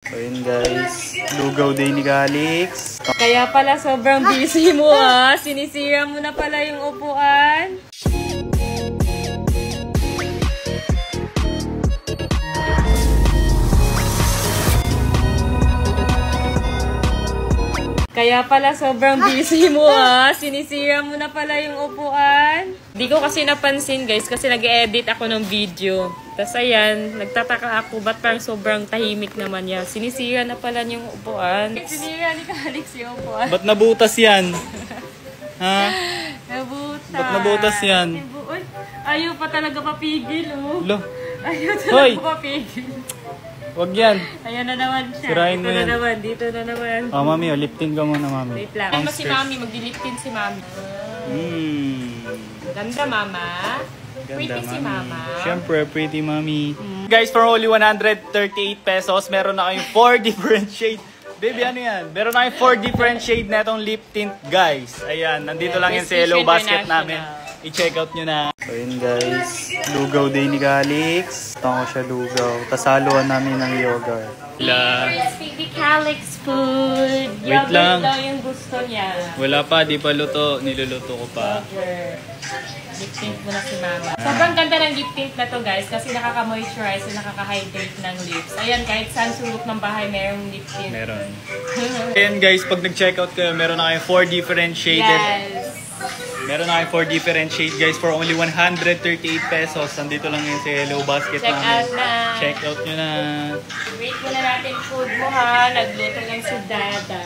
So yun guys, lugaw day ni Calix. Kaya pala sobrang busy mo ah. Sinisira mo na pala yung upuan. Kaya pala sobrang busy mo ah. Sinisira mo na pala yung upuan. Di ko kasi napansin guys kasi nag-edit ako ng video. Tapos ayan, nagtataka ako ba't parang sobrang tahimik naman yan. Sinisira na pala yung upuan. Sinisira ni Calix yung upuan. Ba't nabutas yan? Ha? Nabutas. Ba't nabutas yan? Uy, ayaw pa talaga papigil oh. Lo. Ayaw Hoy! talaga papigil. Wag yan. Ayan na naman siya. Sirain mo dito yan. na naman, dito na naman. Oh mami, lifting ka muna mami. Wait lang. Ano si mami? Magdiliptin si mami. Ganda mama. Pretty si mama. Siyempre, pretty mami. Guys, for only 138 pesos, meron na kayong 4 different shades. Baby, ano yan? Meron na kayong 4 different shade na itong lip tint, guys. Ayan, nandito lang yan sa Hello Basket namin. I-check out nyo na. So yun guys, lugaw day ni Calix. Ito ko siya lugaw. Tapos haluan namin ng yogurt. Baby Calix food. Wait Yogurt lang. daw yung gusto niya. Wala pa, di pa luto. Niluluto ko pa. Lip tint muna si mama. Sobrang ganda ng lip tint na to guys kasi nakaka-moisturize at nakaka-hydrate ng lips. Ayan, kahit saan sulok ng bahay merong lip tint. Meron. Ayan guys, pag nag-check out kayo, meron na kayong 4 different shaded. Yes. Meron na kayong 4 different shade guys for only 138 pesos. Nandito lang yun sa Hello Basket Check namin. out na. Check out nyo na. Wait muna natin food mo ha. Nagluto lang si Dada.